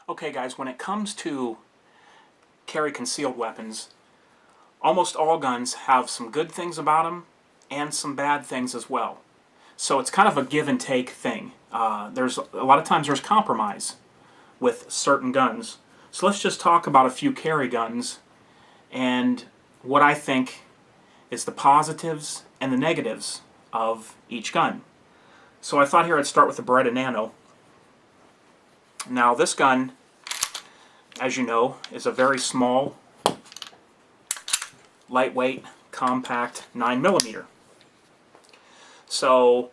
Okay guys, when it comes to carry concealed weapons, almost all guns have some good things about them and some bad things as well. So it's kind of a give and take thing. There's a lot of times there's compromise with certain guns. So let's just talk about a few carry guns and what I think is the positives and the negatives of each gun. So I thought here I'd start with the Beretta Nano. Now this gun, as you know, is a very small, lightweight, compact 9mm. So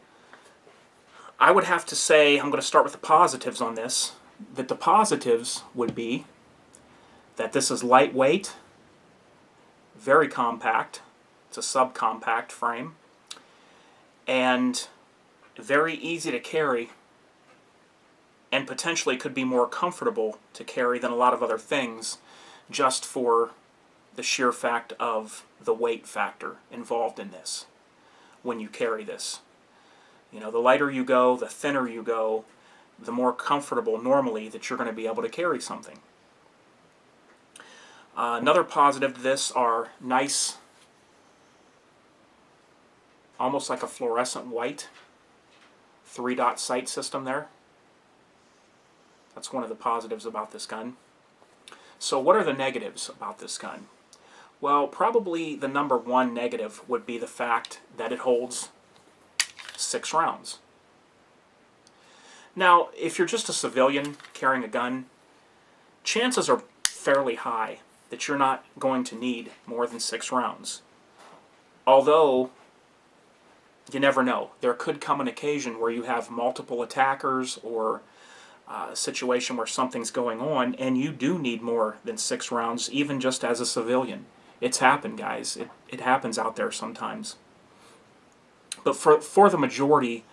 I would have to say, I'm going to start with the positives on this, that the positives would be that this is lightweight, very compact, it's a subcompact frame, and very easy to carry, and potentially could be more comfortable to carry than a lot of other things, just for the sheer fact of the weight factor involved in this when you carry this. You know, the lighter you go, the thinner you go, the more comfortable normally that you're going to be able to carry something. Another positive to this are nice, almost like a fluorescent white 3-dot sight system there. That's one of the positives about this gun. So what are the negatives about this gun? Well, probably the number one negative would be the fact that it holds 6 rounds. Now, if you're just a civilian carrying a gun, chances are fairly high that you're not going to need more than 6 rounds. Although, you never know. There could come an occasion where you have multiple attackers or a situation where something's going on and you do need more than 6 rounds, even just as a civilian. It's happened, guys. It happens out there sometimes. But for the majority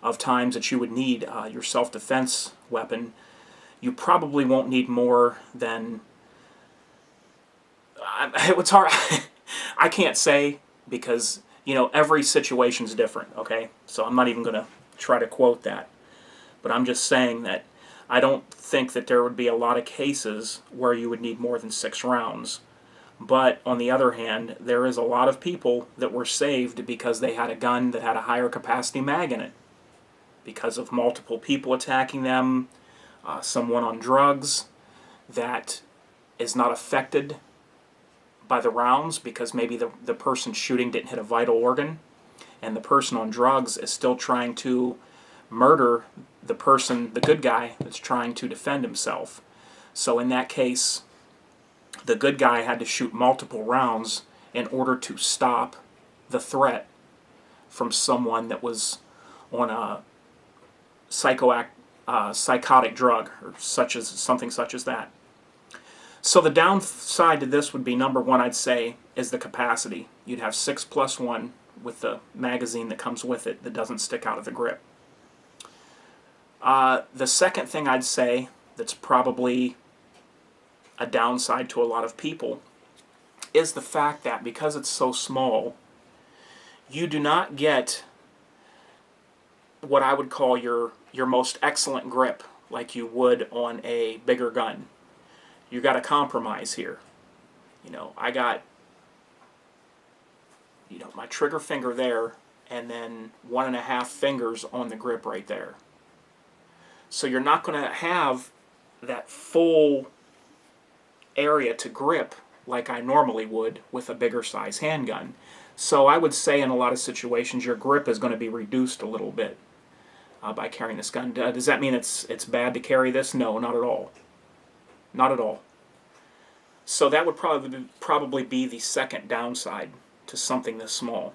of times that you would need your self-defense weapon, you probably won't need more than... It's hard. I can't say because, you know, every situation's different, okay? So I'm not even going to try to quote that. But I'm just saying that I don't think that there would be a lot of cases where you would need more than 6 rounds. But on the other hand, there is a lot of people that were saved because they had a gun that had a higher capacity mag in it. Because of multiple people attacking them, someone on drugs that is not affected by the rounds because maybe the person shooting didn't hit a vital organ, and the person on drugs is still trying to murder the person, the good guy, that's trying to defend himself. So in that case, the good guy had to shoot multiple rounds in order to stop the threat from someone that was on a psychotic drug or something such as that. So the downside to this would be, number one, I'd say, is the capacity. You'd have 6+1 with the magazine that comes with it that doesn't stick out of the grip. The second thing I'd say that's probably a downside to a lot of people is the fact that because it's so small, you do not get what I would call your most excellent grip like you would on a bigger gun. You got to compromise here. You know, I got, you know, my trigger finger there and then 1.5 fingers on the grip right there. So you're not going to have that full area to grip like I normally would with a bigger size handgun. So I would say in a lot of situations your grip is going to be reduced a little bit by carrying this gun. Does that mean it's bad to carry this? No, not at all. Not at all. So that would probably be the second downside to something this small.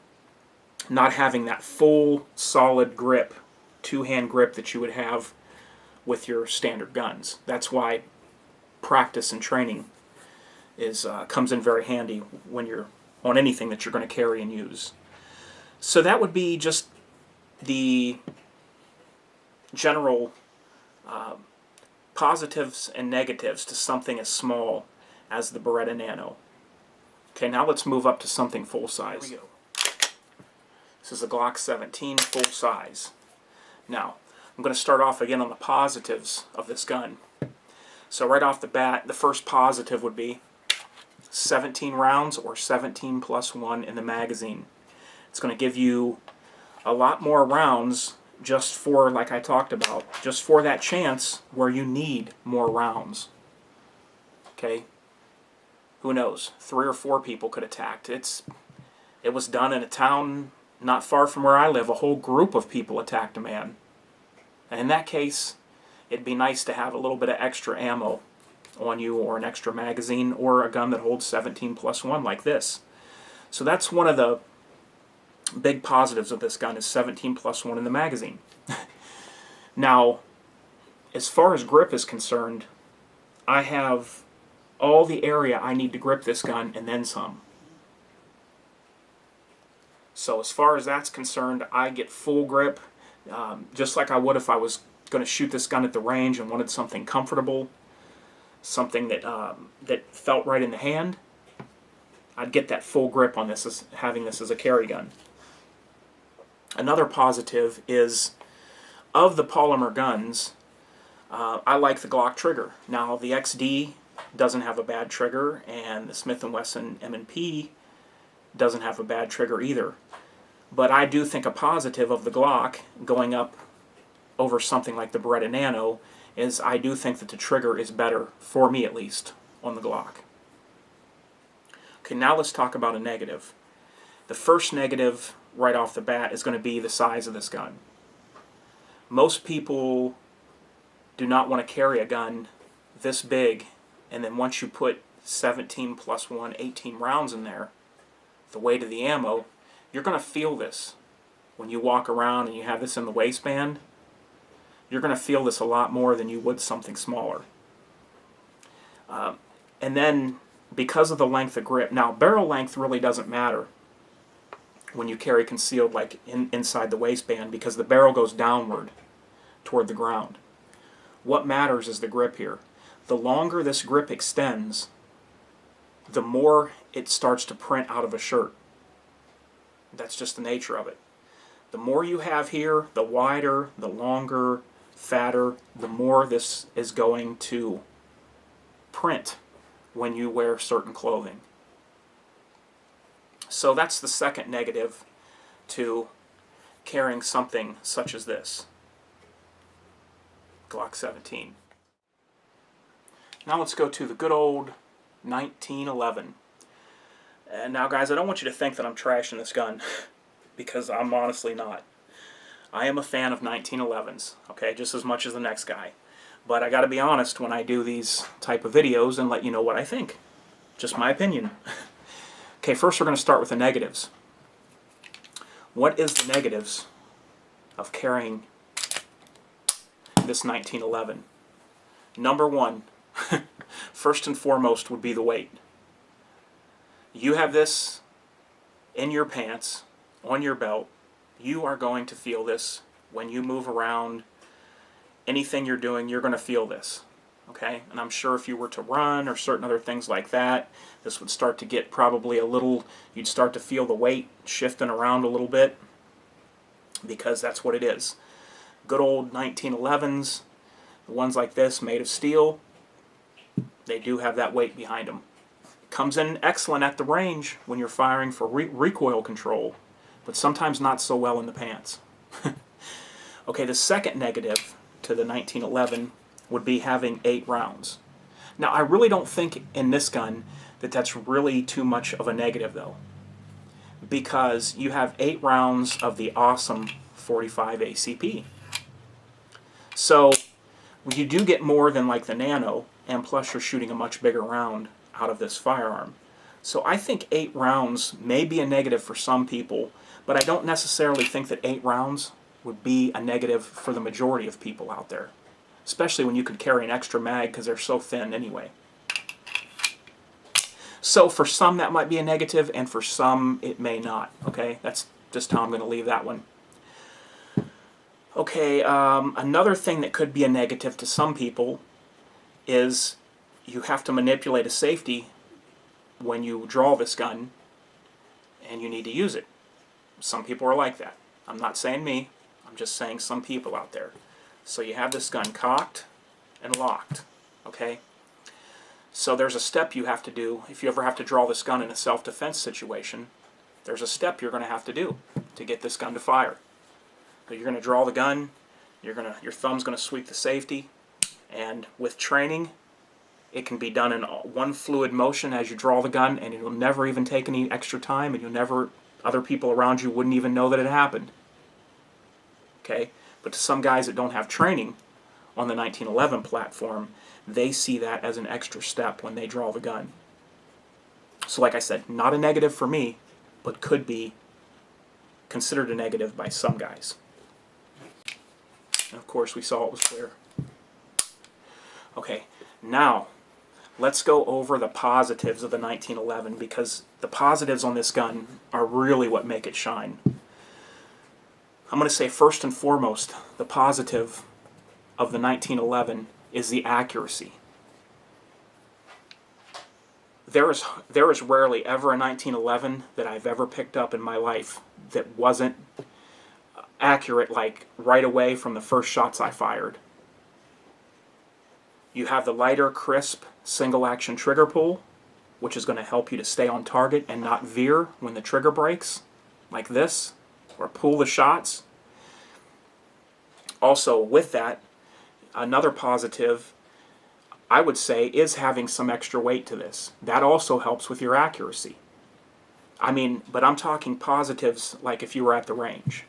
Not having that full solid grip, 2-hand grip that you would have with your standard guns. That's why practice and training comes in very handy when you're on anything that you're going to carry and use. So that would be just the general positives and negatives to something as small as the Beretta Nano. Okay, now let's move up to something full size. Here we go. This is a Glock 17 full size. Now, I'm going to start off again on the positives of this gun. So right off the bat, the first positive would be 17 rounds or 17 plus 1 in the magazine. It's going to give you a lot more rounds just for, like I talked about, just for that chance where you need more rounds. Okay? Who knows? 3 or 4 people could attack. It was done in a town not far from where I live. A whole group of people attacked a man. And in that case, it'd be nice to have a little bit of extra ammo on you, or an extra magazine, or a gun that holds 17 plus 1 like this. So that's one of the big positives of this gun, is 17 plus 1 in the magazine. Now, as far as grip is concerned, I have all the area I need to grip this gun and then some. So as far as that's concerned, I get full grip, just like I would if I was going to shoot this gun at the range and wanted something comfortable, something that that felt right in the hand. I'd get that full grip on this, as having this as a carry gun. Another positive is, of the polymer guns, I like the Glock trigger. Now the XD doesn't have a bad trigger, and the Smith & Wesson M&P doesn't have a bad trigger either. But I do think a positive of the Glock going up over something like the Beretta Nano is, I do think that the trigger is better, for me at least, on the Glock. Okay, now let's talk about a negative. The first negative right off the bat is going to be the size of this gun. Most people do not want to carry a gun this big, and then once you put 17 plus 1, 18 rounds in there, the weight of the ammo, you're going to feel this. When you walk around and you have this in the waistband, you're going to feel this a lot more than you would something smaller. And then, because of the length of grip, now barrel length really doesn't matter when you carry concealed like inside the waistband, because the barrel goes downward toward the ground. What matters is the grip here. The longer this grip extends, the more it starts to print out of a shirt. That's just the nature of it. The more you have here, the wider, the longer, fatter, the more this is going to print when you wear certain clothing. So that's the second negative to carrying something such as this Glock 17. Now let's go to the good old 1911. And now guys, I don't want you to think that I'm trashing this gun, because I'm honestly not. I am a fan of 1911s, okay, just as much as the next guy. But I gotta be honest when I do these type of videos and let you know what I think. Just my opinion. Okay, first we're going to start with the negatives. What is the negatives of carrying this 1911? Number one, first and foremost, would be the weight. You have this in your pants, on your belt, you are going to feel this when you move around. Anything you're doing, you're going to feel this. Okay? And I'm sure if you were to run or certain other things like that, this would start to get probably a little, you'd start to feel the weight shifting around a little bit, because that's what it is. Good old 1911s, the ones like this made of steel, they do have that weight behind them. Comes in excellent at the range when you're firing for recoil control, but sometimes not so well in the pants. Okay, the second negative to the 1911 would be having 8 rounds. Now, I really don't think in this gun that that's really too much of a negative, though, because you have 8 rounds of the awesome 45 ACP. So you do get more than like the Nano, and plus you're shooting a much bigger round out of this firearm. So I think 8 rounds may be a negative for some people, but I don't necessarily think that 8 rounds would be a negative for the majority of people out there, especially when you could carry an extra mag because they're so thin anyway. So for some that might be a negative, and for some it may not. Okay, that's just how I'm going to leave that one. Okay, another thing that could be a negative to some people is you have to manipulate a safety when you draw this gun and you need to use it. Some people are like that. I'm not saying me, I'm just saying some people out there. So you have this gun cocked and locked. Okay? So there's a step you have to do. If you ever have to draw this gun in a self-defense situation, there's a step you're going to have to do to get this gun to fire. So you're going to draw the gun, your thumb's going to sweep the safety, and with training, it can be done in one fluid motion as you draw the gun, and it will never even take any extra time, and other people around you wouldn't even know that it happened. Okay? But to some guys that don't have training on the 1911 platform, they see that as an extra step when they draw the gun. So like I said, not a negative for me, but could be considered a negative by some guys. And of course, we saw it was clear. Okay, now let's go over the positives of the 1911, because the positives on this gun are really what make it shine. I'm going to say first and foremost, the positive of the 1911 is the accuracy. There is rarely ever a 1911 that I've ever picked up in my life that wasn't accurate, like right away from the first shots I fired. You have the lighter, crisp, single action trigger pull, which is going to help you to stay on target and not veer when the trigger breaks, like this, or pull the shots. Also, with that, another positive, I would say, is having some extra weight to this. That also helps with your accuracy. I mean, but I'm talking positives like if you were at the range.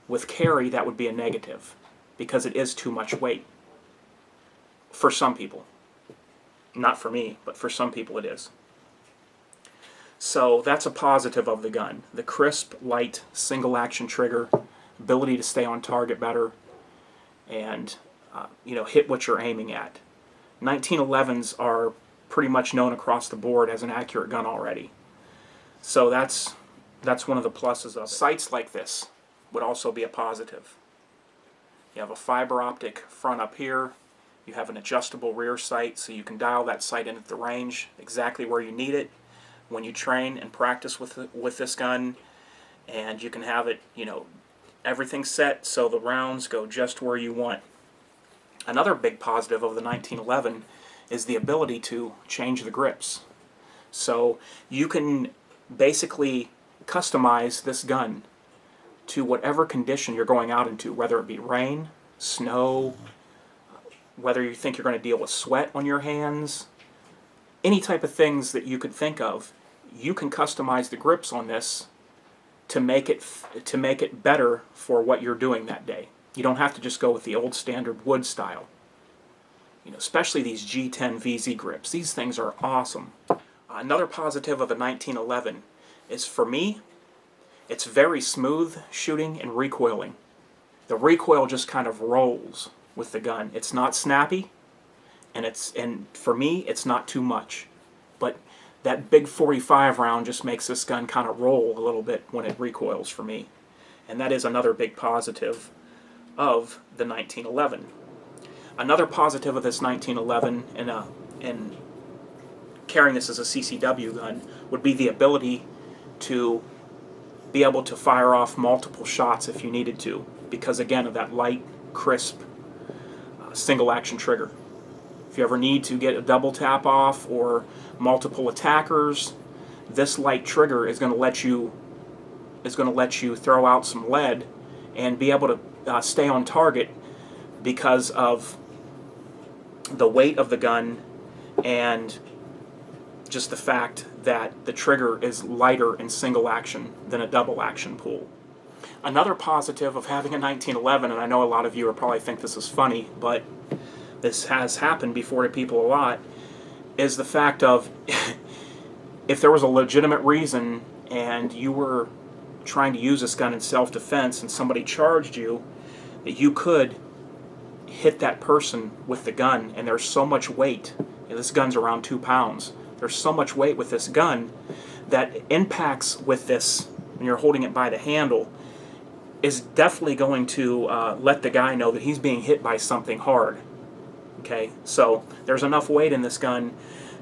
With carry, that would be a negative, because it is too much weight. For some people. Not for me, but for some people it is. So that's a positive of the gun. The crisp, light, single action trigger, ability to stay on target better, and hit what you're aiming at. 1911s are pretty much known across the board as an accurate gun already. So that's one of the pluses of it. Sights like this would also be a positive. You have a fiber optic front up here. You have an adjustable rear sight, so you can dial that sight in at the range exactly where you need it when you train and practice with this gun, and you can have it, everything set so the rounds go just where you want. Another big positive of the 1911 is the ability to change the grips. So you can basically customize this gun to whatever condition you're going out into, whether it be rain, snow, whether you think you're going to deal with sweat on your hands, any type of things that you could think of, you can customize the grips on this to make it better for what you're doing that day. You don't have to just go with the old standard wood style. Especially these G10 VZ grips. These things are awesome. Another positive of the 1911 is, for me, it's very smooth shooting and recoiling. The recoil just kind of rolls with the gun. It's not snappy, and for me, it's not too much. But that big 45 round just makes this gun kind of roll a little bit when it recoils for me. And that is another big positive of the 1911. Another positive of this 1911 and carrying this as a CCW gun would be the ability to be able to fire off multiple shots if you needed to, because again of that light, crisp, single action trigger. If you ever need to get a double tap off or multiple attackers, this light trigger is going to let you throw out some lead and be able to stay on target because of the weight of the gun and just the fact that the trigger is lighter in single action than a double action pull. Another positive of having a 1911, and I know a lot of you will probably think this is funny, but this has happened before to people a lot, is the fact of if there was a legitimate reason and you were trying to use this gun in self-defense and somebody charged you, that you could hit that person with the gun, and there's so much weight. This gun's around 2 pounds. There's so much weight with this gun that impacts with this, when you're holding it by the handle, is definitely going to let the guy know that he's being hit by something hard. Okay, so there's enough weight in this gun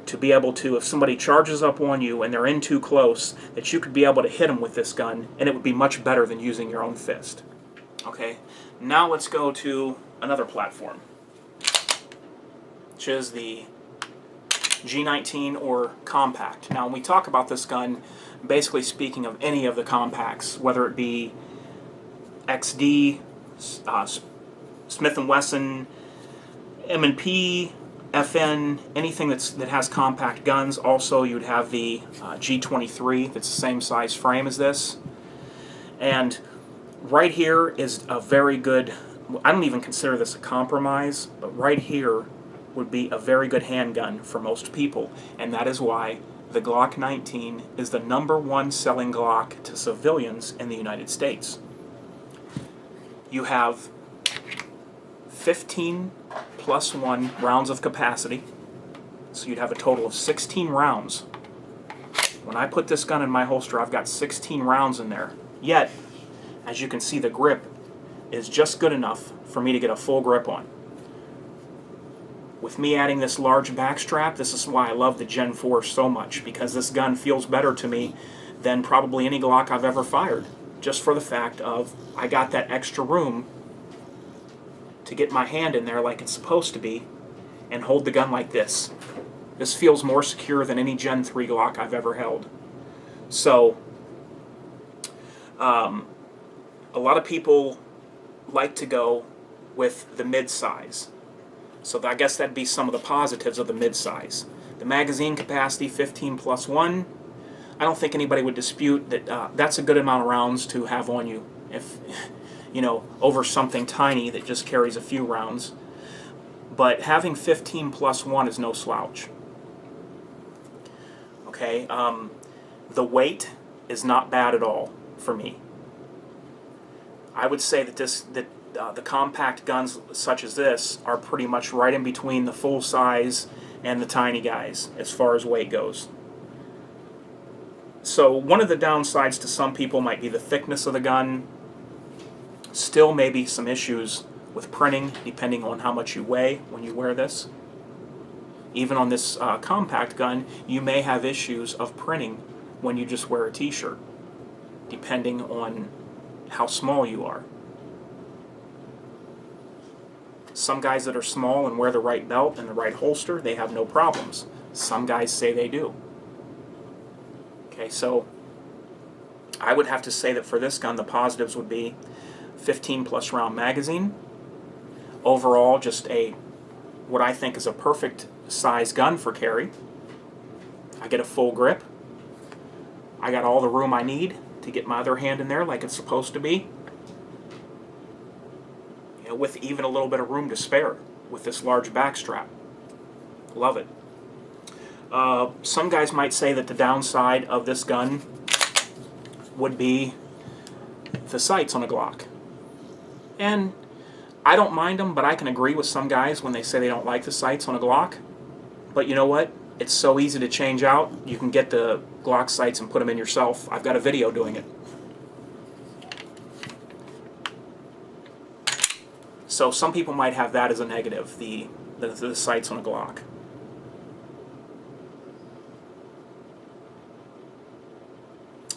to be able to, if somebody charges up on you and they're in too close, that you could be able to hit them with this gun, and it would be much better than using your own fist. Okay, now let's go to another platform. which is the G19 or compact. Now, when we talk about this gun, basically speaking of any of the compacts, whether it be XD, Smith & Wesson, M&P, FN, anything that has compact guns. Also, you'd have the G23 that's the same size frame as this. And right here is a very good, I don't even consider this a compromise, but right here would be a very good handgun for most people. And that is why the Glock 19 is the #1 selling Glock to civilians in the United States. You have 15 plus 1 rounds of capacity, so you'd have a total of 16 rounds. When I put this gun in my holster, I've got 16 rounds in there. Yet, as you can see, the grip is just good enough for me to get a full grip on. With me adding this large backstrap, this is why I love the Gen 4 so much, because this gun feels better to me than probably any Glock I've ever fired, just for the fact of I got that extra room to get my hand in there like it's supposed to be and hold the gun like this. This feels more secure than any Gen 3 Glock I've ever held. So, a lot of people like to go with the mid-size. So I guess that'd be some of the positives of the mid-size. The magazine capacity, 15 plus 1. I don't think anybody would dispute that that's a good amount of rounds to have on you, if you know, over something tiny that just carries a few rounds. But having 15 plus 1 is no slouch. Okay, the weight is not bad at all for me. I would say that the compact guns such as this are pretty much right in between the full size and the tiny guys as far as weight goes. So one of the downsides to some people might be the thickness of the gun. Still maybe some issues with printing depending on how much you weigh when you wear this. Even on this compact gun, you may have issues of printing when you just wear a t-shirt, depending on how small you are. Some guys that are small and wear the right belt and the right holster, they have no problems. Some guys say they do. Okay, so I would have to say that for this gun, the positives would be 15 plus round magazine. Overall, just what I think is a perfect size gun for carry. I get a full grip. I got all the room I need to get my other hand in there like it's supposed to be. You know, with even a little bit of room to spare with this large backstrap. Love it. Some guys might say that the downside of this gun would be the sights on a Glock. And I don't mind them, but I can agree with some guys when they say they don't like the sights on a Glock. But you know what? It's so easy to change out. You can get the Glock sights and put them in yourself. I've got a video doing it. So some people might have that as a negative, the sights on a Glock.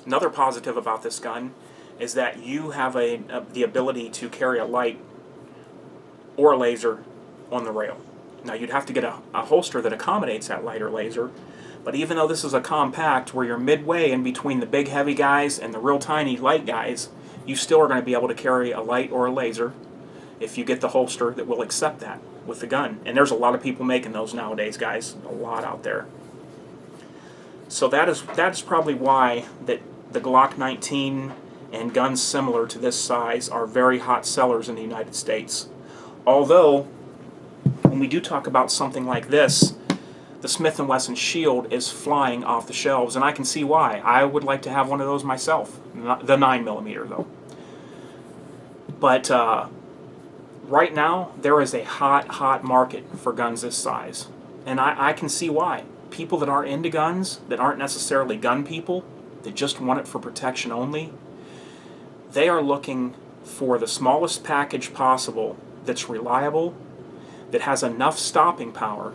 Another positive about this gun is that you have the ability to carry a light or a laser on the rail. Now you'd have to get a holster that accommodates that light or laser, but even though this is a compact where you're midway in between the big heavy guys and the real tiny light guys, you still are going to be able to carry a light or a laser if you get the holster that will accept that with the gun. And there's a lot of people making those nowadays, guys. A lot out there. So that's probably why that the Glock 19 and guns similar to this size are very hot sellers in the United States. Although, when we do talk about something like this, the Smith & Wesson Shield is flying off the shelves, and I can see why. I would like to have one of those myself, the 9mm though. But right now, there is a hot market for guns this size, and I can see why. People that aren't into guns, that aren't necessarily gun people, that just want it for protection only, they are looking for the smallest package possible that's reliable, that has enough stopping power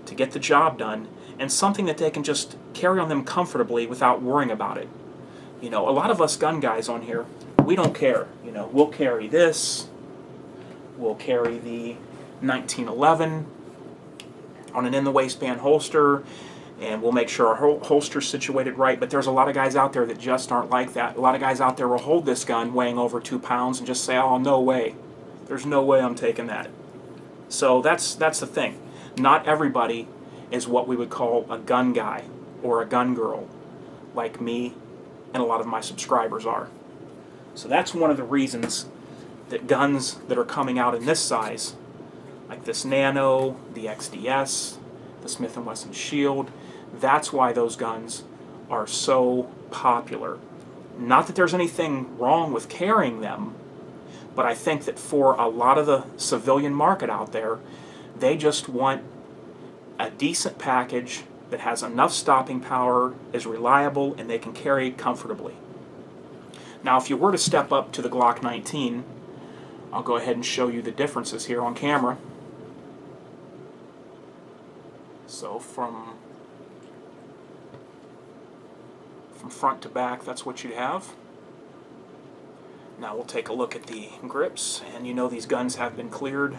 to get the job done, and something that they can just carry on them comfortably without worrying about it. You know, a lot of us gun guys on here, we don't care. You know, we'll carry this, we'll carry the 1911, on an in-the-waistband holster, and we'll make sure our holster's situated right. But there's a lot of guys out there that just aren't like that. A lot of guys out there will hold this gun weighing over 2 pounds and just say, oh, no way. There's no way I'm taking that. So that's the thing. Not everybody is what we would call a gun guy or a gun girl, like me and a lot of my subscribers are. So that's one of the reasons that guns that are coming out in this size, like this Nano, the XDS, the Smith & Wesson Shield, that's why those guns are so popular. Not that there's anything wrong with carrying them, but I think that for a lot of the civilian market out there, they just want a decent package that has enough stopping power, is reliable, and they can carry comfortably. Now, if you were to step up to the Glock 19, I'll go ahead and show you the differences here on camera. So from front to back, that's what you'd have. Now we'll take a look at the grips, and you know these guns have been cleared.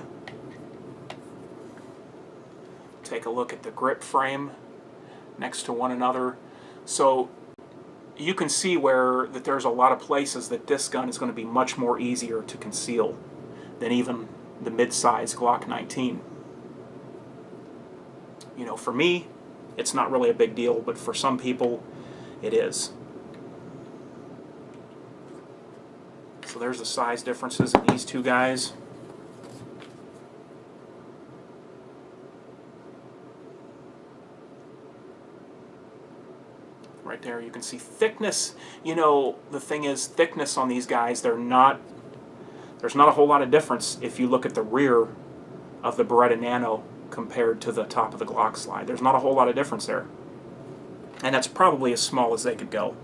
Take a look at the grip frame next to one another. So you can see where that there's a lot of places that this gun is going to be much more easier to conceal than even the mid-size Glock 19. You know, for me, it's not really a big deal, but for some people, it is. So there's the size differences in these two guys. Right there, you can see thickness. You know, the thing is, thickness on these guys, there's not a whole lot of difference if you look at the rear of the Beretta Nano compared to the top of the Glock slide. There's not a whole lot of difference there. And that's probably as small as they could go.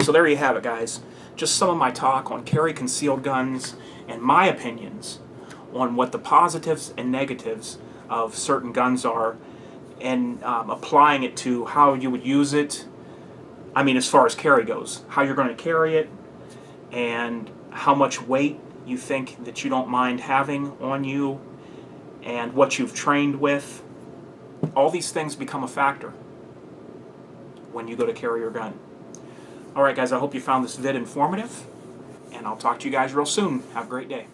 So there you have it, guys. Just some of my talk on carry concealed guns and my opinions on what the positives and negatives of certain guns are, and applying it to how you would use it. I mean, as far as carry goes, how you're going to carry it, and how much weight you think that you don't mind having on you, and what you've trained with. All these things become a factor when you go to carry your gun. Alright guys, I hope you found this vid informative, and I'll talk to you guys real soon. Have a great day.